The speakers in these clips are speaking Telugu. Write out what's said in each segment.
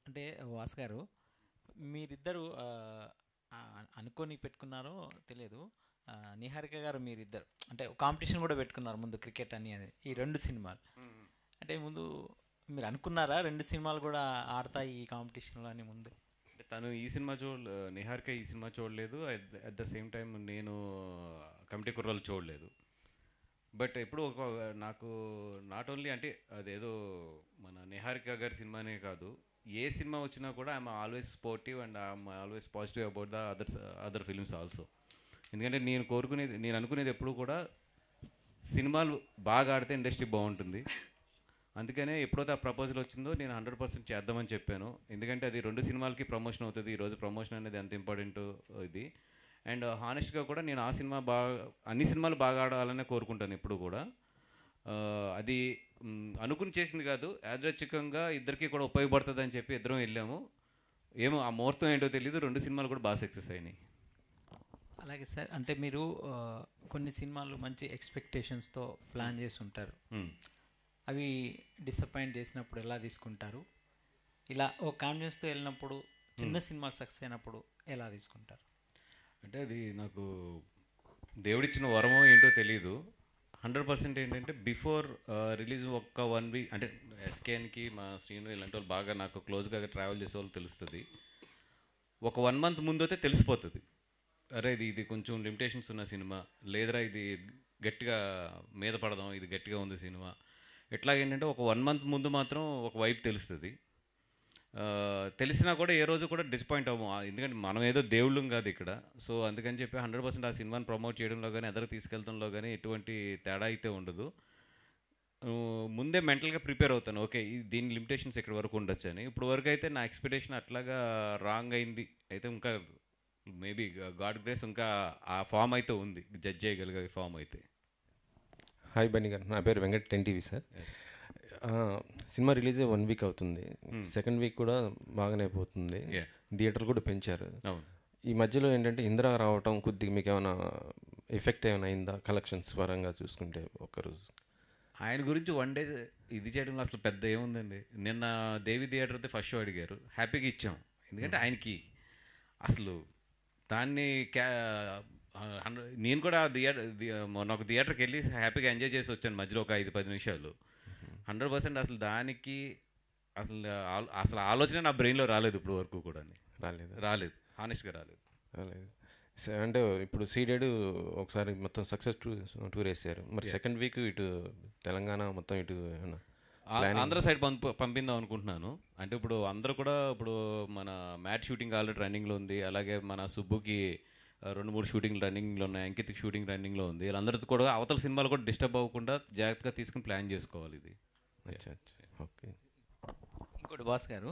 అంటే వాస్ గారు, మీరిద్దరు అనుకోని పెట్టుకున్నారో తెలియదు. నిహారిక గారు మీరిద్దరు అంటే కాంపిటీషన్ కూడా పెట్టుకున్నారు ముందు, క్రికెట్ అని అది ఈ రెండు సినిమాలు. అంటే ముందు మీరు అనుకున్నారా రెండు సినిమాలు కూడా ఆడతాయి ఈ కాంపిటీషన్లో అని ముందు? తను ఈ సినిమా నిహారిక ఈ సినిమా చూడలేదు. అట్ ద సేమ్ టైం నేను కమిటీ కుర్రాలు చూడలేదు. బట్ ఎప్పుడు ఒక నాకు నాట్ ఓన్లీ అంటే అదేదో మన నిహారిక గారి సినిమానే కాదు, ఏ సినిమా వచ్చినా కూడా I'm always sportive and I'm always positive about the other films also. ఎందుకంటే నేను అనుకునేది ఎప్పుడు కూడా సినిమాలు బాగా ఆడితే ఇండస్ట్రీ బాగుంటుంది. అందుకనే ఎప్పుడైతే ఆ ప్రపోజల్ వచ్చిందో నేను 100% చేద్దామని చెప్పాను. ఎందుకంటే అది రెండు సినిమాలకి ప్రమోషన్ అవుతుంది. ఈరోజు ప్రమోషన్ అనేది ఎంత ఇంపార్టెంట్ ఇది. అండ్ హానెస్ట్గా కూడా నేను ఆ సినిమా అన్ని సినిమాలు బాగా ఆడాలనే కోరుకుంటాను ఎప్పుడు కూడా. అది అనుకుని చేసింది కాదు, యాదృచ్ఛికంగా ఇద్దరికి కూడా ఉపయోగపడుతుంది అని చెప్పి ఇద్దరం వెళ్ళాము. ఏమో ఆ ముహూర్తం ఏంటో తెలియదు, రెండు సినిమాలు కూడా బాగా సక్సెస్ అయినాయి. అలాగే సార్, అంటే మీరు కొన్ని సినిమాలు మంచి ఎక్స్పెక్టేషన్స్తో ప్లాన్ చేసి ఉంటారు, అవి డిసప్పాయింట్ చేసినప్పుడు ఎలా తీసుకుంటారు? ఇలా ఓ కాన్ఫిడెన్స్తో వెళ్ళినప్పుడు చిన్న సినిమాలు సక్సెస్ అయినప్పుడు ఎలా తీసుకుంటారు? అంటే అది నాకు దేవుడిచ్చిన వరమో ఏంటో తెలీదు. 100% ఏంటంటే బిఫోర్ రిలీజ్ ఒక్క 1 వీక్ అంటే ఎస్కేఎన్కి మా శ్రీను ఇలాంటి వాళ్ళు బాగా నాకు క్లోజ్గా ట్రావెల్ చేసే వాళ్ళు తెలుస్తుంది. ఒక 1 మంత్ ముందు అయితే తెలిసిపోతుంది, అరే ఇది కొంచెం లిమిటేషన్స్ ఉన్న సినిమా, లేదరా ఇది గట్టిగా మీద పడదాం, ఇది గట్టిగా ఉంది సినిమా. ఎట్లాగేంటంటే ఒక 1 మంత్ ముందు మాత్రం ఒక వైపు తెలుస్తుంది. తెలిసినా కూడా ఏ రోజు కూడా డిసప్పాయింట్ అవ్వము, ఎందుకంటే మనం ఏదో దేవుళ్ళం కాదు ఇక్కడ. సో అందుకని చెప్పి 100% ఆ సినిమాని ప్రమోట్ చేయడంలో కానీ ఎదరికి తీసుకెళ్తంలో కానీ ఎటువంటి తేడా అయితే ఉండదు. ముందే మెంటల్గా ప్రిపేర్ అవుతాను, ఓకే దీని లిమిటేషన్స్ ఎక్కడి వరకు ఉండొచ్చు అని. ఇప్పుడు వరకు అయితే నా ఎక్స్పెక్టేషన్ అట్లాగా రాంగ్ అయింది అయితే ఇంకా మేబీ గాడ్ గ్రేస్ ఇంకా ఆ ఫామ్ అయితే ఉంది, జడ్జ్ చేయగలిగే ఫామ్ అయితే. హాయ్ బన్నీ గారు, నా పేరు Venkat 10TV sir. Cinema release 1 week అవుతుంది, సెకండ్ వీక్ కూడా బాగానే పోతుంది, థియేటర్లు కూడా పెంచారు. ఈ మధ్యలో ఏంటంటే ఇందిరా రావటం కొద్దిగా మీకు ఏమైనా ఎఫెక్ట్ ఏమైనా అయిందా కలెక్షన్స్ పరంగా చూసుకుంటే? ఒక్కరోజు ఆయన గురించి 1 డే ఇది చేయడంలో అసలు పెద్ద ఏముందండి. నిన్న దేవి థియేటర్ అయితే ఫస్ట్ షో అడిగారు, హ్యాపీగా ఇచ్చాం. ఎందుకంటే ఆయనకి అసలు దాన్ని నేను కూడా మొన్న ఒక థియేటర్కి వెళ్ళి హ్యాపీగా ఎంజాయ్ చేసి వచ్చాను మధ్యలో ఒక 5-10 నిమిషాలు. 100% అసలు దానికి అసలు అసలు ఆలోచన నా బ్రెయిన్లో రాలేదు ఇప్పుడు వరకు కూడా. రాలేదు హానెస్ట్గా రాలేదు. అంటే ఇప్పుడు సీడెడ్ ఒకసారి మొత్తం సక్సెస్ టూర్ వేసారు, మరి సెకండ్ వీక్ ఇటు తెలంగాణ మొత్తం ఇటు ఆంధ్ర సైడ్ పంపిందాం అనుకుంటున్నాను. అంటే ఇప్పుడు అందరూ కూడా ఇప్పుడు మన మ్యాట్ షూటింగ్ ఆల్రెడీ రన్నింగ్లో ఉంది, అలాగే మన సుబ్బుకి 2-3 షూటింగ్ రన్నింగ్లో ఉన్నాయి, అంకిత్కి షూటింగ్ రన్నింగ్లో ఉంది. వీళ్ళందరితో కూడా అవతల సినిమాలు కూడా డిస్టర్బ్ అవ్వకుండా జాగ్రత్తగా తీసుకుని ప్లాన్ చేసుకోవాలి ఇది. ఓకే. ఇంకోటి బాస్ గారు,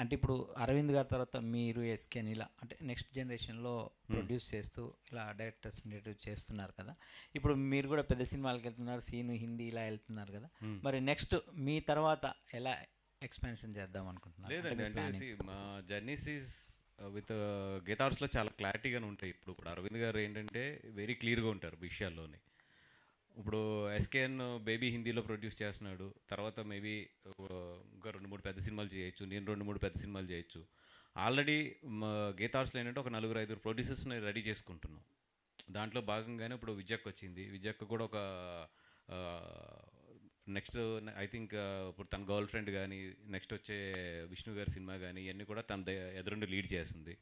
అంటే ఇప్పుడు అరవింద్ గారి తర్వాత మీరు ఎస్కేని ఇలా అంటే నెక్స్ట్ జనరేషన్లో ప్రొడ్యూస్ చేస్తూ ఇలా డైరెక్టర్స్ చేస్తున్నారు కదా, ఇప్పుడు మీరు కూడా పెద్ద సినిమాలకు వెళ్తున్నారు, సీను హిందీ ఇలా వెళ్తున్నారు కదా, మరి నెక్స్ట్ మీ తర్వాత ఎలా ఎక్స్పాన్షన్ చేద్దాం అనుకుంటున్నారు? లేదండి, మా జర్నీస్ ఈజ్ విత్ గీతార్స్లో చాలా క్లారిటీగానే ఉంటాయి. ఇప్పుడు కూడా అరవింద్ గారు ఏంటంటే వెరీ క్లియర్గా ఉంటారు విషయాల్లోని. ఇప్పుడు ఎస్కేఎన్ బేబీ హిందీలో ప్రొడ్యూస్ చేస్తున్నాడు, తర్వాత మేబీ ఇంకా 2-3 పెద్ద సినిమాలు చేయొచ్చు, నేను 2-3 పెద్ద సినిమాలు చేయొచ్చు. ఆల్రెడీ గీతార్స్లో ఏంటంటే ఒక 4-5 ప్రొడ్యూసర్స్ని రెడీ చేసుకుంటున్నాం. దాంట్లో భాగంగానే ఇప్పుడు విజయక్ వచ్చింది. విజయక్ కూడా ఒక నెక్స్ట్ ఐ థింక్ ఇప్పుడు తన గర్ల్ ఫ్రెండ్ కానీ నెక్స్ట్ వచ్చే విష్ణు గారి సినిమా కానీ ఇవన్నీ కూడా తన ఎదురుండి లీడ్ చేస్తుంది.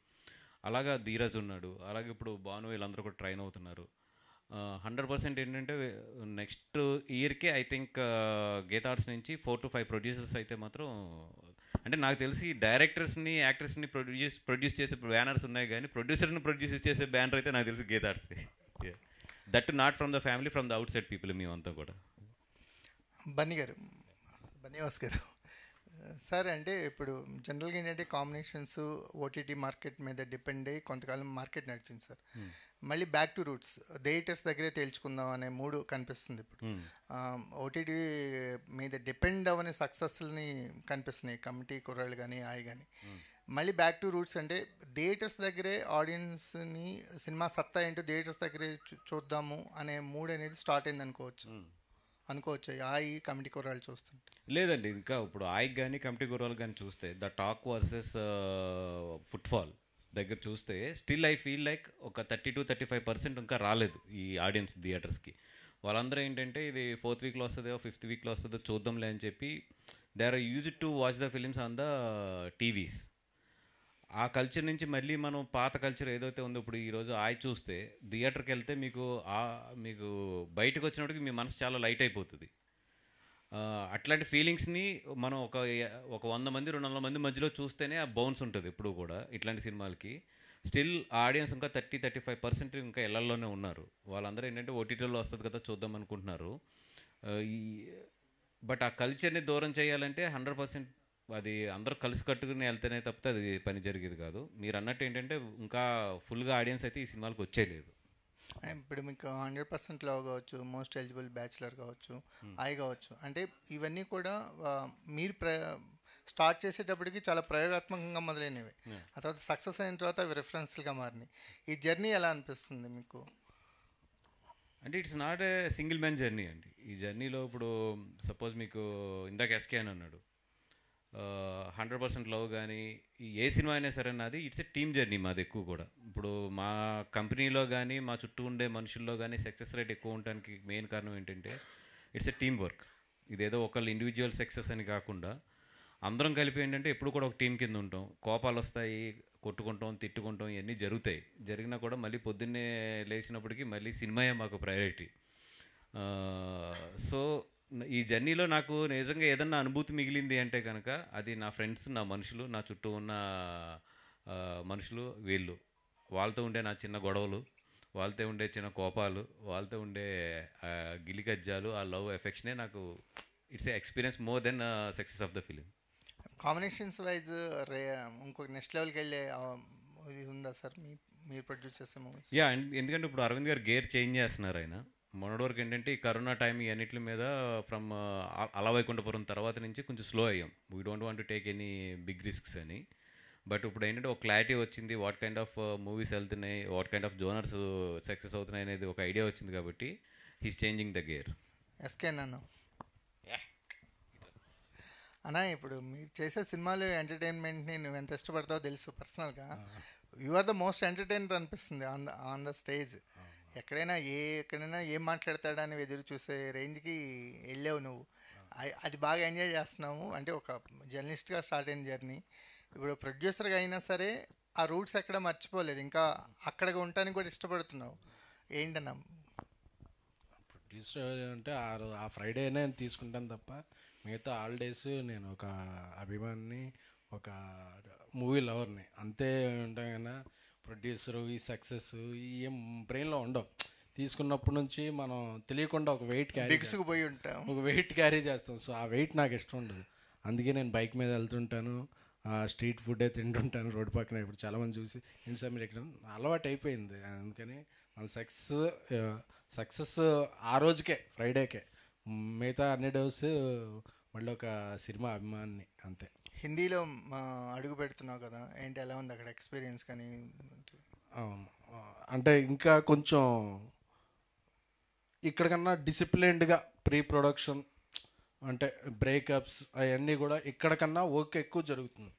అలాగా ధీరజ్ ఉన్నాడు, అలాగే ఇప్పుడు భాను వీళ్ళందరూ కూడా ట్రైన్ అవుతున్నారు. 100% ఏంటంటే నెక్స్ట్ ఇయర్కి ఐ థింక్ గీతార్ట్స్ నుంచి 4-5 ప్రొడ్యూసర్స్ అయితే మాత్రం, అంటే నాకు తెలిసి డైరెక్టర్స్ని యాక్టర్స్ని ప్రొడ్యూస్ చేసే బ్యానర్స్ ఉన్నాయి, కానీ ప్రొడ్యూసర్ని ప్రొడ్యూస్ చేసే బ్యానర్ అయితే నాకు తెలిసి Geetha Arts. That not from the family, from the out side people మేమంతా కూడా. బన్నీవాస్ గారు సార్, అంటే ఇప్పుడు జనరల్గా ఏంటంటే కాంబినేషన్స్ ఓటీటీ మార్కెట్ మీద డిపెండ్ అయ్యి కొంతకాలం మార్కెట్ నడిచింది సార్. మళ్ళీ బ్యాక్ టు రూట్స్, థియేటర్స్ దగ్గరే తేల్చుకుందాం అనే మూడు కనిపిస్తుంది ఇప్పుడు. ఓటీటీ మీద డిపెండ్ అవ్వని సక్సెస్ని కనిపిస్తున్నాయి కమిటీ కుర్రాళ్ళు కానీ ఆయి కానీ. మళ్ళీ బ్యాక్ టు రూట్స్ అంటే థియేటర్స్ దగ్గరే ఆడియన్స్ని సినిమా సత్తా ఏంటో థియేటర్స్ దగ్గరే చూద్దాము అనే మూడ్ అనేది స్టార్ట్ అయింది అనుకోవచ్చు. అనుకోవచ్చు ఈ కమిటీ కుర్రాళ్ళు చూస్తుంటే? లేదండి, ఇంకా ఇప్పుడు ఆయకి కానీ కమిటీ గుర్రాలు కానీ చూస్తే ద టాక్ వర్సెస్ ఫుట్ఫాల్ దగ్గర చూస్తే స్టిల్ ఐ ఫీల్ లైక్ ఒక 30-35% ఇంకా రాలేదు ఈ ఆడియన్స్ థియేటర్స్కి. వాళ్ళందరూ ఏంటంటే ఇది 4th వీక్లో వస్తుందో 5th వీక్లో వస్తుందో చూద్దాంలే అని చెప్పి they are used to watch the films on the TVs. ఆ కల్చర్ నుంచి మళ్ళీ మనం పాత కల్చర్ ఏదైతే ఉందో ఇప్పుడు ఈరోజు చూస్తే థియేటర్కి వెళ్తే మీకు బయటకు వచ్చినప్పటికి మీ మనసు చాలా లైట్ అయిపోతుంది. అట్లాంటి ఫీలింగ్స్ని మనం ఒక 100 మంది 200 మంది మధ్యలో చూస్తేనే ఆ బౌన్స్ ఉంటుంది ఎప్పుడు కూడా ఇట్లాంటి సినిమాలకి. స్టిల్ ఆడియన్స్ ఇంకా 30-35% ఇంకా ఇళ్లలోనే ఉన్నారు. వాళ్ళందరూ ఏంటంటే ఓటీటీలో వస్తుంది కదా చూద్దాం అనుకుంటున్నారు. బట్ ఆ కల్చర్ని దూరం చేయాలంటే 100% అది అందరూ కలిసి కట్టుకుని వెళ్తేనే తప్పితే అది పని జరిగేది కాదు. మీరు అన్నట్టు ఏంటంటే ఇంకా ఫుల్గా ఆడియన్స్ అయితే ఈ సినిమాలకు వచ్చేయలేదు. ఇప్పుడు మీకు 100% లవ్ కావచ్చు, మోస్ట్ ఎలిజిబుల్ బ్యాచులర్ కావచ్చు, కావచ్చు, అంటే ఇవన్నీ కూడా మీరు స్టార్ట్ చేసేటప్పటికి చాలా ప్రయోగాత్మకంగా మొదలైనవి. ఆ తర్వాత సక్సెస్ అయిన తర్వాత అవి రిఫరెన్స్లుగా మారినాయి. ఈ జర్నీ ఎలా అనిపిస్తుంది మీకు? అంటే it's not a single man journey అండి. ఈ జర్నీలో ఇప్పుడు సపోజ్ మీకు ఇందాక ఎస్కే అని అన్నాడు 100% లవ్ కానీ ఏ సినిమా అయినా సరే నాది ఇట్స్ ఏ టీమ్ జర్నీ మాది ఎక్కువ కూడా. ఇప్పుడు మా కంపెనీలో కానీ మా చుట్టూ ఉండే మనుషుల్లో కానీ సక్సెస్ రేట్ ఎక్కువ ఉండడానికి మెయిన్ కారణం ఏంటంటే ఇట్స్ ఏ టీమ్ వర్క్. ఇదేదో ఒకళ్ళు ఇండివిజువల్ సక్సెస్ అని కాకుండా అందరం కలిపి ఏంటంటే ఎప్పుడు కూడా ఒక టీం కింద ఉంటాం. కోపాలు వస్తాయి, కొట్టుకుంటాం, తిట్టుకుంటాం, ఇవన్నీ జరుగుతాయి. జరిగినా కూడా మళ్ళీ పొద్దున్నే లేచినప్పటికీ మళ్ళీ సినిమాయే మాకు ప్రయారిటీ. సో ఈ జర్నీలో నాకు నిజంగా ఏదన్నా అనుభూతి మిగిలింది అంటే కనుక అది నా ఫ్రెండ్స్, నా మనుషులు, నా చుట్టూ ఉన్న మనుషులు, వీళ్ళు వాళ్ళతో ఉండే నా చిన్న గొడవలు, వాళ్ళతో ఉండే చిన్న కోపాలు, వాళ్ళతో ఉండే గిలికజ్జాలు, ఆ లవ్ ఎఫెక్షనే నాకు it's a experience more than success of the film. Combinations wise ఇంకొక నెక్స్ట్ లెవెల్కి వెళ్ళే ఇది ఉందా సార్ మీరు ప్రొడ్యూస్ చేసే మూవీస్? యా, ఎందుకంటే ఇప్పుడు అరవింద్ గారు గేర్ చేంజ్ చేస్తున్నారు. ఆయన మొన్నటి వరకు ఏంటంటే ఈ కరోనా టైం ఈ అన్నింటి మీద ఫ్రమ్ అలవైకుంఠపురం తర్వాత నుంచి కొంచెం స్లో అయ్యాం. We don't want to take any big risks అని. బట్ ఇప్పుడు ఏంటంటే ఒక క్లారిటీ వచ్చింది, వాట్ కైండ్ ఆఫ్ మూవీస్ వెళ్తున్నాయి, what kind of genres success అవుతున్నాయి అనేది ఒక ఐడియా వచ్చింది కాబట్టి he's changing the gear. SK అన్న, ఇప్పుడు మీరు చేసే సినిమాలు ఎంటర్టైన్మెంట్ని నువ్వు ఎంత ఇష్టపడతావో తెలుసు. పర్సనల్గా you are the most entertainer అనిపిస్తుంది ఆన్ ద స్టేజ్. ఎక్కడైనా ఏం మాట్లాడతాడని ఎదురు చూసే రేంజ్కి వెళ్ళావు నువ్వు. అది బాగా ఎంజాయ్ చేస్తున్నాము. అంటే ఒక జర్నలిస్ట్గా స్టార్ట్ అయిన జర్నీ ఇప్పుడు ప్రొడ్యూసర్గా అయినా సరే ఆ రూట్స్ ఎక్కడ మర్చిపోలేదు, ఇంకా అక్కడ ఉండటానికి కూడా ఇష్టపడుతున్నావు. ఏంటన్నా? ప్రొడ్యూసర్ అంటే ఆ ఫ్రైడే నేను తీసుకుంటాను తప్ప మిగతా హాలిడేస్ నేను ఒక అభిమానిని, ఒక మూవీ లవర్ని అంతే ఉంటాం. కదా ప్రొడ్యూసరు ఈ సక్సెస్ ఏం బ్రెయిన్లో ఉండవు. తీసుకున్నప్పటి నుంచి మనం తెలియకుండా ఒక వెయిట్ క్యారీ చేస్తాం. సో ఆ వెయిట్ నాకు ఇష్టం ఉండదు. అందుకే నేను బైక్ మీద వెళ్తుంటాను, స్ట్రీట్ ఫుడ్డే తింటుంటాను రోడ్డు పక్కన. ఇప్పుడు చాలామంది చూసి ఏంటి సార్ మీరు ఎక్కడ, అలవాటు అయిపోయింది. అందుకని మన సక్సెస్ ఆ రోజుకే, ఫ్రైడేకే. మిగతా అన్ని డేస్ మళ్ళీ ఒక సినిమా అభిమాని అంతే. హిందీలో అడుగు పెడుతున్నావు కదా, ఏంటి ఎలా ఉంది అక్కడ ఎక్స్పీరియన్స్? కానీ అంటే ఇంకా కొంచెం ఇక్కడికన్నా డిసిప్లిన్డ్గా ప్రీ ప్రొడక్షన్ అంటే బ్రేకప్స్ అవన్నీ కూడా ఇక్కడికన్నా ఓకే ఎక్కువ జరుగుతుంది.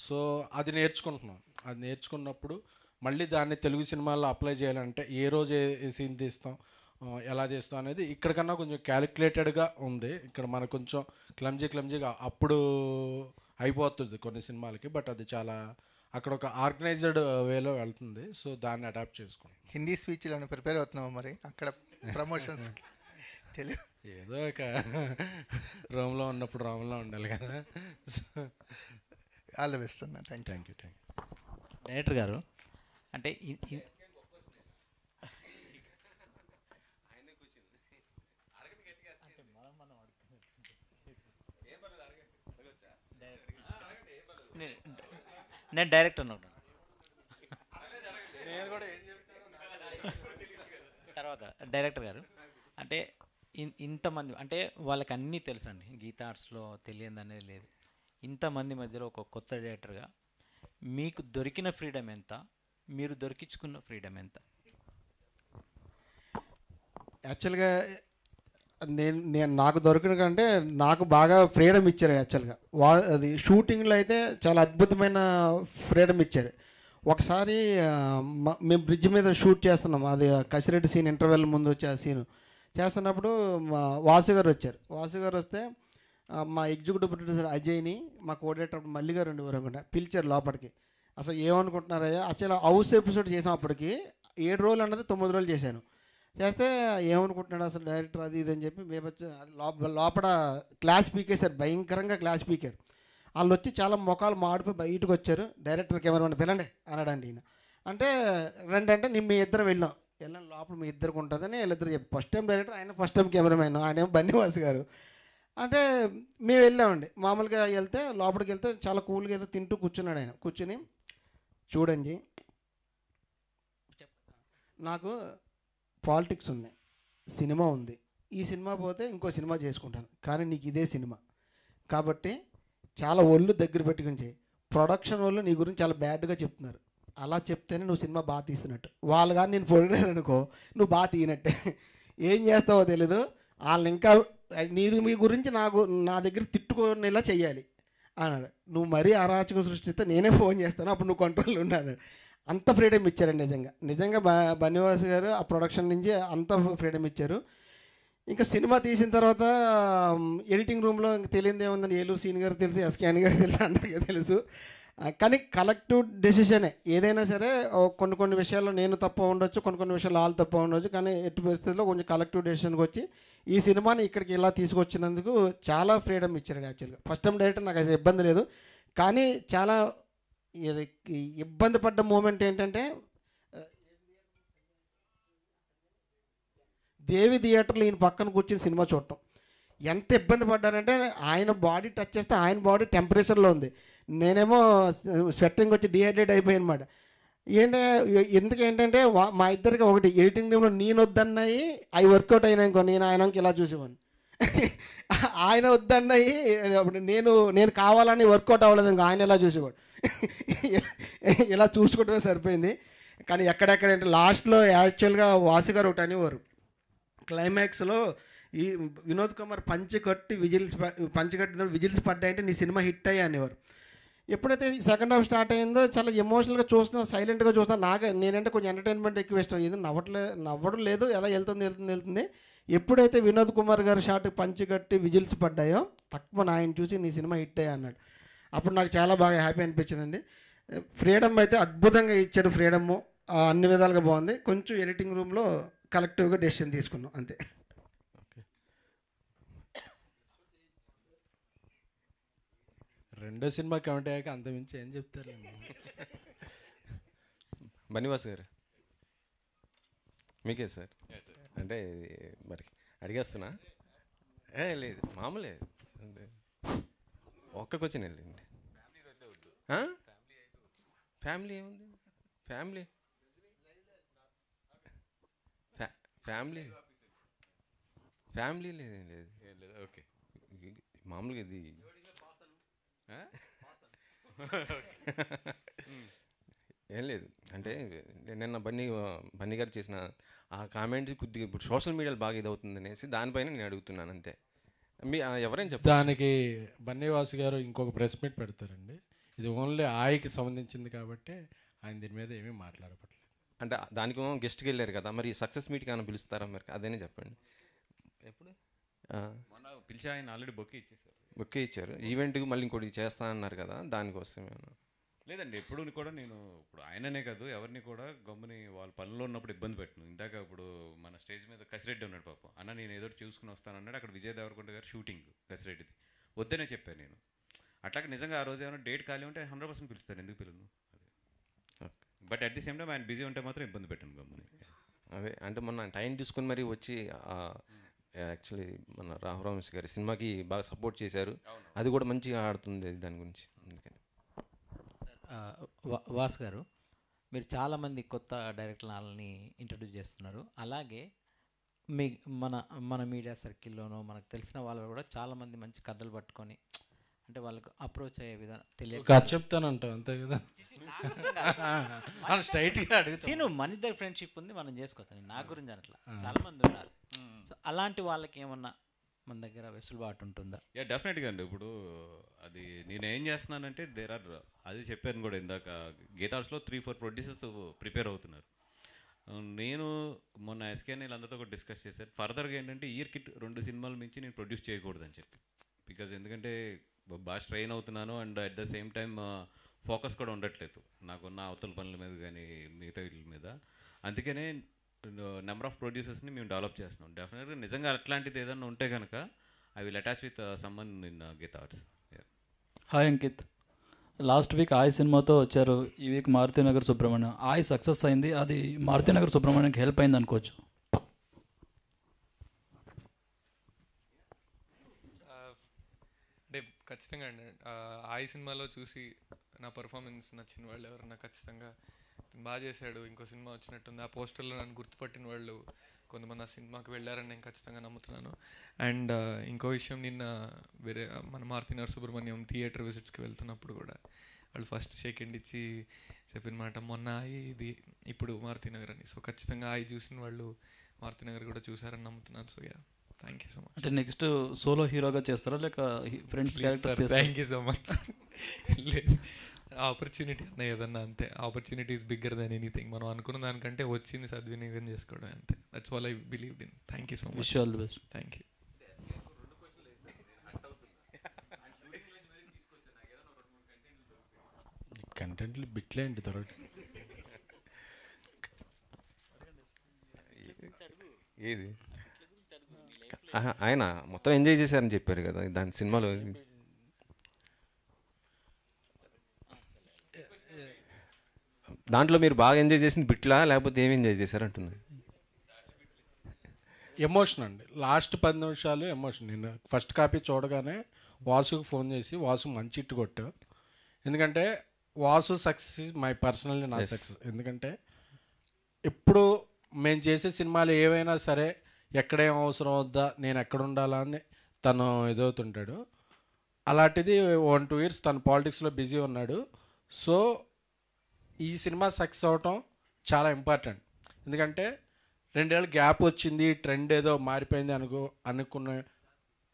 సో అది నేర్చుకుంటున్నాం. అది నేర్చుకున్నప్పుడు మళ్ళీ దాన్ని తెలుగు సినిమాల్లో అప్లై చేయాలంటే ఏ రోజు ఏ సీన్ తీస్తాం, ఎలా తీస్తాం అనేది ఇక్కడికన్నా కొంచెం క్యాలిక్యులేటెడ్గా ఉంది. ఇక్కడ మనకు కొంచెం క్లమ్జీగా అప్పుడు అయిపోతుంది కొన్ని సినిమాలకి. బట్ అది చాలా అక్కడ ఒక ఆర్గనైజ్డ్ వేలో వెళ్తుంది. సో దాన్ని అడాప్ట్ చేసుకుంటాం. హిందీ స్పీచ్లో ప్రిపేర్ అవుతున్నావు మరి అక్కడ ప్రమోషన్స్కి? తెలుగు ఏదో ఒక రోమ్లో ఉన్నప్పుడు రోమ్లో ఉండాలి కదా. ఆల్ ద బెస్ట్ అన్న. Thank you. డైరెక్టర్ గారు, అంటే నేను డైరెక్టర్ అన్నాను తర్వాత. డైరెక్టర్ గారు, అంటే ఇంతమంది అంటే వాళ్ళకి అన్నీ తెలుసు అండి, గీతా ఆర్ట్స్లో తెలియదు అనేది లేదు. ఇంతమంది మధ్యలో ఒక కొత్త డైరెక్టర్గా మీకు దొరికిన ఫ్రీడమ్ ఎంత, మీరు దొరికించుకున్న ఫ్రీడమ్ ఎంత? యాక్చువల్గా నేను నాకు దొరికిన కంటే నాకు బాగా ఫ్రీడమ్ ఇచ్చారు యాక్చువల్గా. అది షూటింగ్లో అయితే చాలా అద్భుతమైన ఫ్రీడమ్ ఇచ్చారు. ఒకసారి మేము బ్రిడ్జ్ మీద షూట్ చేస్తున్నాం, అది కసిరెడ్డి సీన్, ఇంటర్వెల్ ముందు వచ్చే ఆ సీను చేస్తున్నప్పుడు మా వాసు గారు వచ్చారు. వాసు గారు వస్తే మా ఎగ్జిక్యూటివ్ ప్రొడ్యూసర్ అజయ్ని, మా కోఆర్డినేటర్ మల్లి గారు ఉండేవారు అనుకుంటా, పిలిచారు లోపలికి. అసలు ఏమనుకుంటున్నారయ్యా, యాక్చువల్ హౌస్ ఎపిసోడ్ చేసాం అప్పటికి, 7 రోజులు అన్నది 9 రోజులు చేశాను. చేస్తే ఏమనుకుంటున్నాడు అసలు డైరెక్టర్ అది ఇది అని చెప్పి మేము వచ్చి లోపల క్లాస్ పీకేశారు, భయంకరంగా క్లాస్ పీకారు. వాళ్ళు వచ్చి చాలా ముఖాలు మాడిపోయి బయటకు వచ్చారు. డైరెక్టర్ కెమెరామెన్ పిలండి అన్నాడండి ఈయన. అంటే రండి అంటే మీ ఇద్దరం వెళ్ళాం లోపల మీ ఇద్దరికి ఉంటుందని వీళ్ళిద్దరు చెప్పి, ఫస్ట్ టైం డైరెక్టర్ ఆయన, ఫస్ట్ టైం కెమెరామెన్ ఆయన ఏమో బన్నీవాస్ గారు. అంటే మేము వెళ్ళామండి. మామూలుగా వెళ్తే లోపలికి వెళ్తే చాలా కూల్గా ఏదో తింటూ కూర్చున్నాడు ఆయన. కూర్చుని చూడండి నాకు పాలిటిక్స్ ఉన్నాయి, సినిమా ఉంది, ఈ సినిమా పోతే ఇంకో సినిమా చేసుకుంటాను, కానీ నీకు ఇదే సినిమా కాబట్టి చాలా ఒళ్ళు దగ్గర పెట్టుకుని చేయి. ప్రొడక్షన్ వాళ్ళు నీ గురించి చాలా బ్యాడ్గా చెప్తున్నారు, అలా చెప్తేనే నువ్వు సినిమా బాగా తీస్తున్నట్టు. వాళ్ళు కానీ నేను పొడిగాను అనుకో నువ్వు బాగా తీయనట్టే. ఏం చేస్తావో తెలీదు, వాళ్ళని ఇంకా మీ గురించి నా దగ్గర తిట్టుకునేలా చెయ్యాలి అన్నాడు. నువ్వు మరీ అరాచకం సృష్టిస్తే నేనే ఫోన్ చేస్తాను, అప్పుడు నువ్వు కంట్రోల్లో ఉన్నాడు. అంత ఫ్రీడమ్ ఇచ్చారండి నిజంగా బన్నీవాస్ గారు ఆ ప్రొడక్షన్ నుంచి అంత ఫ్రీడమ్ ఇచ్చారు. ఇంకా సినిమా తీసిన తర్వాత ఎడిటింగ్ రూమ్లో ఇంక తెలియదు ఏముందని ఏలూరు సీన్ గారు తెలుసు, ఎస్కేఎన్ గారు తెలుసు, అందరికీ తెలుసు. కానీ కలెక్టివ్ డెసిషనే ఏదైనా సరే. కొన్ని విషయాల్లో నేను తప్ప ఉండొచ్చు, కొన్ని విషయాల్లో వాళ్ళు తప్ప ఉండొచ్చు, కానీ ఎట్టి పరిస్థితుల్లో కొంచెం కలెక్టివ్ డెసిషన్కి వచ్చి ఈ సినిమాని ఇక్కడికి ఇలా తీసుకొచ్చినందుకు చాలా ఫ్రీడమ్ ఇచ్చారు యాక్చువల్గా. ఫస్ట్ టైం డైరెక్టర్ నాకు అసలు ఇబ్బంది లేదు, కానీ చాలా ఇబ్బంది పడ్డ మూమెంట్ ఏంటంటే దేవి థియేటర్లో ఈయన పక్కన కూర్చొని సినిమా చూడటం. ఎంత ఇబ్బంది పడ్డానంటే ఆయన బాడీ టచ్ చేస్తే ఆయన బాడీ టెంపరేచర్లో ఉంది, నేనేమో స్వెట్టింగ్ వచ్చి డిహైడ్రేట్ అయిపోయాను అనమాట. ఏంటంటే మా ఇద్దరికి ఒకటి ఎడిటింగ్ రూమ్లో నేను వద్దన్నాయి అవి వర్కౌట్ అయినా ఇంకో నేను ఆయనకి ఇలా చూసేవాడిని, ఆయన వద్దన్నాయి అప్పుడు నేను కావాలని వర్కౌట్ అవ్వలేదు ఇంకో ఆయన ఎలా చూసేవాడు. ఇలా చూసుకుంటే సరిపోయింది. కానీ ఎక్కడెక్కడంటే లాస్ట్లో యాక్చువల్గా వాసు గారు ఒకటి అనేవారు, క్లైమాక్స్లో ఈ వినోద్ కుమార్ పంచి కట్టిన విజిల్స్ పడ్డాయంటే నీ సినిమా హిట్ అయ్యా అనేవారు. ఎప్పుడైతే సెకండ్ హాఫ్ స్టార్ట్ అయిందో చాలా ఎమోషనల్గా చూస్తున్నా, సైలెంట్గా చూస్తున్నా. నేనంటే కొంచెం ఎంటర్టైన్మెంట్ ఎక్కువ ఇష్టం, ఇది నవ్వడం లేదు, ఎలా వెళ్తుంది. ఎప్పుడైతే వినోద్ కుమార్ గారు షాట్ పంచి కట్టి విజిల్స్ పడ్డాయో తక్కువ ఆయన చూసి నీ సినిమా హిట్ అయ్యా అన్నాడు. అప్పుడు నాకు చాలా బాగా హ్యాపీ అనిపించిందండి. ఫ్రీడమ్ అయితే అద్భుతంగా ఇచ్చాడు, ఫ్రీడమ్ అన్ని విధాలుగా బాగుంది. కొంచెం ఎడిటింగ్ రూమ్లో కలెక్టివ్గా డెసిషన్ తీసుకున్నాం అంతే. రెండో సినిమా కౌంట్ అయ్యాక అంతమించి ఏం చెప్తారు? బన్నీవాస్ గారు మీకే సార్. అంటే మరి అడిగేస్తున్నా లేదు మామూలే, ఒక్క క్వశ్చన్ వెళ్ళండి. ఫ్యామిలీ ఏముంది, ఫ్యామిలీ ఫ్యామిలీ లేదు. ఓకే మామూలుగా ఇది ఏం లేదు. అంటే నిన్న బన్నీ గారు చేసిన ఆ కామెంట్ కొద్దిగా ఇప్పుడు సోషల్ మీడియాలో బాగా ఇదవుతుంది అనేసి దానిపైన నేను అడుగుతున్నాను అంతే. ఎవరైనా చెప్తారు దానికి బన్నీవాసు గారు ఇంకొక ప్రెస్ మీట్ పెడతారండి. ఇది ఓన్లీ ఆయనకి సంబంధించింది కాబట్టి ఆయన దీని మీద ఏమీ మాట్లాడపట్లేదు. అంటే దానికి గెస్ట్కి వెళ్ళారు కదా, మరి సక్సెస్ మీట్కి ఏమైనా పిలుస్తారా మరి? అదేనే చెప్పండి. ఎప్పుడు మొన్న పిలిచి ఆయన ఆల్రెడీ బొక్కే ఇచ్చారు ఈవెంట్కి, మళ్ళీ ఇంకోటి చేస్తా అన్నారు కదా, దానికోసం లేదండి. ఎప్పుడు కూడా నేను ఇప్పుడు ఆయననే కాదు ఎవరిని కూడా గమ్ముని వాళ్ళ పనుల్లో ఉన్నప్పుడు ఇబ్బంది పెట్టను. ఇందాక ఇప్పుడు మన స్టేజ్ మీద కసిరెడ్డి ఉన్నాడు పాపం, అన్న నేను ఏదో చూసుకుని వస్తానన్నాడు. అక్కడ విజయ్ దేవరకొండ గారు షూటింగ్ కసిరెడ్డిది వద్దనే చెప్పాను నేను. అట్లాగే నిజంగా ఆ రోజు ఏమైనా డేట్ ఖాళీ ఉంటే 100% పిలుస్తాను, ఎందుకు పిలను. But at the same time ఆయన బిజీ ఉంటే మాత్రం ఇబ్బంది పెట్టాను గమ్ముని. అదే అంటే మొన్న టైం తీసుకుని మరీ వచ్చి యాక్చువల్లీ మన రామరామేష్ గారి సినిమాకి బాగా సపోర్ట్ చేశారు, అది కూడా మంచిగా ఆడుతుంది దాని గురించి. అందుకని వాస్ గారు, మీరు చాలామంది కొత్త డైరెక్టర్లని ఇంట్రడ్యూస్ చేస్తున్నారు. అలాగే మన మీడియా సర్కిల్లోనూ మనకు తెలిసిన వాళ్ళు కూడా చాలామంది మంచి కథలు పట్టుకొని అంటే వాళ్ళకు అప్రోచ్ అయ్యే విధానం తెలియదు. చెప్తానంటావు అంతే కదా, స్ట్రైట్గా అడుగుతాను. మన ఇద్దరు ఫ్రెండ్షిప్ ఉంది, మనం చేసుకోవచ్చు. నా గురించి అట్లా చాలా మంది ఉన్నారు, సో అలాంటి వాళ్ళకి ఏమన్నా మన దగ్గర వెసులుబాటు ఉంటుందా? యా, డెఫినెట్గా అండి. ఇప్పుడు అది నేను ఏం చేస్తున్నానంటే అది చెప్పాను కూడా ఇందాక, గీతార్స్లో 3-4 ప్రొడ్యూసర్స్ ప్రిపేర్ అవుతున్నారు. నేను మొన్న ఎస్కేఎన్ వీళ్ళందరితో కూడా డిస్కస్ చేశాను. ఫర్దర్గా ఏంటంటే ఇయర్కి 2 సినిమాల మించి నేను ప్రొడ్యూస్ చేయకూడదని చెప్పి, బికాజ్ ఎందుకంటే బాగా స్ట్రెయిన్ అవుతున్నాను and at the same time focus కూడా ఉండట్లేదు నాకున్న అవతల పనుల మీద కానీ మిగతా వీటి మీద. అందుకనే నెంబర్ ఆఫ్ ప్రొడ్యూసర్స్ని మేము డెవలప్ చేస్తున్నాం. డెఫినెట్గా నిజంగా అట్లాంటిది ఏదైనా ఉంటే కనుక I will attach with someone in Geetha Arts. Hi Ankit, last week Aay సినిమాతో వచ్చారు, ఈ వీక్ మారుతినగర్ సుబ్రహ్మణ్యం. ఆయ్ సక్సెస్ అయింది, అది మారుతినగర్ సుబ్రహ్మణ్యంకి హెల్ప్ అయింది అనుకోవచ్చు. అంటే ఖచ్చితంగా అండి, ఆయ్ సినిమాలో చూసి నా పర్ఫార్మెన్స్ నచ్చిన వాళ్ళు ఎవరన్నా ఖచ్చితంగా బాగా చేశాడు, ఇంకో సినిమా వచ్చినట్టుంది, ఆ పోస్టర్లో నన్ను గుర్తుపట్టిన వాళ్ళు కొంతమంది ఆ సినిమాకి వెళ్ళారని నేను ఖచ్చితంగా నమ్ముతున్నాను. అండ్ ఇంకో విషయం, నిన్న వేరే మన మారుతినగర్ సుబ్రహ్మణ్యం థియేటర్ విజిట్స్కి వెళ్తున్నప్పుడు కూడా వాళ్ళు ఫస్ట్ షేక్ హ్యాండ్ ఇచ్చి చెప్పిన మాట మొన్న ఇది ఇప్పుడు మారుతినగర్ అని. సో ఖచ్చితంగా చూసిన వాళ్ళు మారుతినగర్ కూడా చూసారని నమ్ముతున్నాను. So yeah, thank you so much. అంటే నెక్స్ట్ సోలో హీరోగా చేస్తారా లేక friends characters? Thank you so much. లేదు, ఆపర్చునిటీ అన్న ఏదన్నా అంతే, opportunity is bigger than anything. మనం అనుకున్న దానికంటే వచ్చింది సద్వినియోగం చేసుకోవడం అంతే. That's all I believed in. Thank you so much. Wish all the best. Thank you. కంటెంట్లు బిట్లే అండి దొరకదు. ఏది ఆయన మొత్తం ఎంజాయ్ చేశారని చెప్పారు కదా దాని సినిమాలో. దాంట్లో మీరు బాగా ఎంజాయ్ చేసింది బిట్లా లేకపోతే ఏమి ఎంజాయ్ చేశారు అంటున్నారు? ఎమోషన్ అండి, లాస్ట్ 10 నిమిషాలు ఎమోషన్. నేను ఫస్ట్ కాపీ చూడగానే వాసుకి ఫోన్ చేసి, వాసు మంచి ఇట్టు కొట్టు, ఎందుకంటే Vasu success is my personally నా సక్సెస్. ఎందుకంటే ఇప్పుడు మేము చేసే సినిమాలు ఏవైనా సరే ఎక్కడేం అవసరం వద్దా, నేను ఎక్కడ ఉండాలా అని తను ఎదుగుతుంటాడు. అలాంటిది 1-2 years తను పాలిటిక్స్లో బిజీ ఉన్నాడు. సో ఈ సినిమా సక్సెస్ అవటం చాలా ఇంపార్టెంట్. ఎందుకంటే 2 ఏళ్ళ గ్యాప్ వచ్చింది, ట్రెండ్ ఏదో మారిపోయింది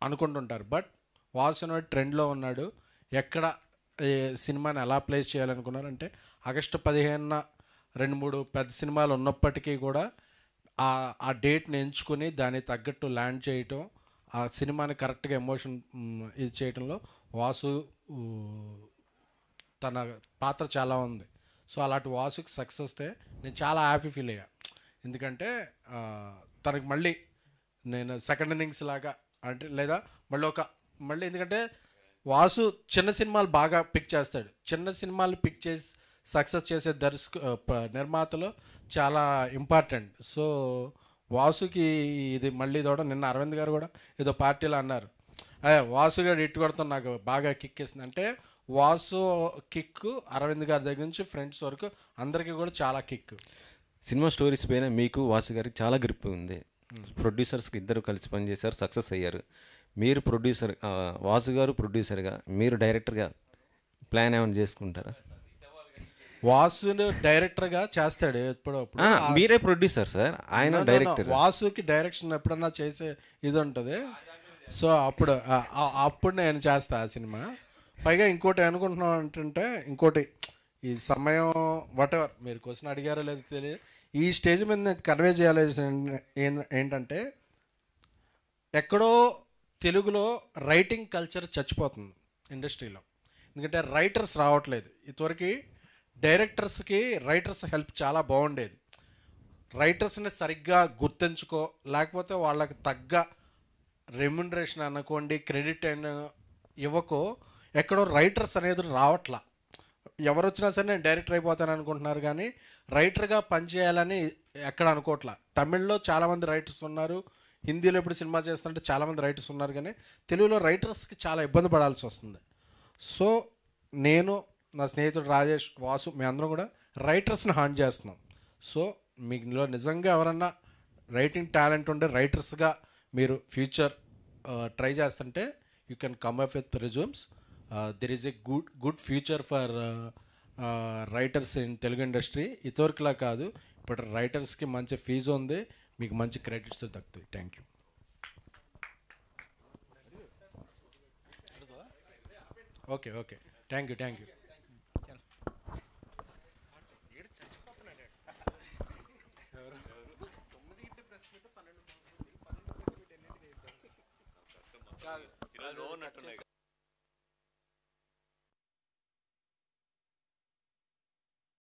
అనుకుంటుంటారు. బట్ వాసు ట్రెండ్లో ఉన్నాడు. ఎక్కడ సినిమాని ఎలా ప్లేస్ చేయాలనుకున్నారంటే ఆగస్టు 15న 2-3 పెద్ద సినిమాలు ఉన్నప్పటికీ కూడా ఆ డేట్ని ఎంచుకొని దానికి తగ్గట్టు ల్యాండ్ చేయటం, ఆ సినిమాని కరెక్ట్గా ఎమోషన్ ఇది చేయటంలో వాసు తన పాత్ర చాలా ఉంది. సో అలాంటి వాసుకి సక్సెస్ వస్తే నేను చాలా హ్యాపీ ఫీల్ అయ్యా. ఎందుకంటే తనకి మళ్ళీ నేను సెకండ్ ఇన్నింగ్స్ లాగా అంటే లేదా మళ్ళీ ఎందుకంటే వాసు చిన్న సినిమాలు బాగా పిక్ చేస్తాడు. చిన్న సినిమాలు పిక్ చేసి సక్సెస్ చేసే నిర్మాతలు చాలా ఇంపార్టెంట్. సో వాసుకి ఇది మళ్ళీ తోడ నిన్న అరవింద్ గారు కూడా ఏదో పార్టీలో అన్నారు, వాసు గారు ఇట్టు కొడతాం నాకు బాగా కిక్ ఇస్తుంది అంటే, వాసు కిక్ అరవింద్ గారి దగ్గర నుంచి ఫ్రెండ్స్ వరకు అందరికీ కూడా చాలా కిక్. సినిమా స్టోరీస్ పైన మీకు వాసు గారికి చాలా గ్రిప్ ఉంది. ప్రొడ్యూసర్స్కి ఇద్దరు కలిసి పనిచేశారు, సక్సెస్ అయ్యారు. మీరు ప్రొడ్యూసర్, వాసు గారు ప్రొడ్యూసర్గా, మీరు డైరెక్టర్గా ప్లాన్ ఏమైనా చేసుకుంటారా? వాసుని డైరెక్టర్గా చేస్తాడు ఎప్పుడప్పుడు, మీరే ప్రొడ్యూసర్ సార్, ఆయన డైరెక్టర్. వాసుకి డైరెక్షన్ ఎప్పుడన్నా చేసే ఇది ఉంటుంది. సో అప్పుడు నేను చేస్తా ఆ సినిమా. పైగా ఇంకోటి అనుకుంటున్నాం అంటే, ఇంకోటి ఈ సమయం వాటెవర్ మీరు క్వశ్చన్ అడిగారో లేదో తెలియదు, ఈ స్టేజ్ మీద నేను కన్వే చేయాల్సిన ఏంటంటే, ఎక్కడో తెలుగులో రైటింగ్ కల్చర్ చచ్చిపోతుంది ఇండస్ట్రీలో. ఎందుకంటే రైటర్స్ రావట్లేదు. ఇదివరకు డైరెక్టర్స్కి రైటర్స్ హెల్ప్ చాలా బాగుండేది. రైటర్స్ని సరిగ్గా గుర్తించుకో, లేకపోతే వాళ్ళకి తగ్గ రెమ్యునరేషన్ అనుకోండి, క్రెడిట్ అయిన ఇవ్వకో, ఎక్కడో రైటర్స్ అనేది రావట్లా. ఎవరు వచ్చినా సరే నేను డైరెక్టర్ అయిపోతాను అనుకుంటున్నారు, కానీ రైటర్గా పనిచేయాలని ఎక్కడ అనుకోవట్లా. తమిళ్లో చాలామంది రైటర్స్ ఉన్నారు, హిందీలో ఇప్పుడు సినిమా చేస్తుంటే చాలామంది రైటర్స్ ఉన్నారు, కానీ తెలుగులో రైటర్స్కి చాలా ఇబ్బంది పడాల్సి వస్తుంది. సో నేను, నా స్నేహితుడు రాజేష్, వాసు, మేమందరం కూడా రైటర్స్ని హాండ్ చేస్తున్నాం. సో మీలో నిజంగా ఎవరన్నా రైటింగ్ టాలెంట్ ఉండే రైటర్స్గా మీరు ఫ్యూచర్ ట్రై చేస్తుంటే you can come up with resumes. There is a good future for writers in Telugu industry. ఇదివరకులా కాదు, ఇప్పుడు రైటర్స్కి మంచి ఫీజు ఉంది, మీకు మంచి క్రెడిట్స్ దక్కుతాయి. Thank you. Okay okay thank you thank you. ఈరోజు రోహన్ అట్టున్నాయి.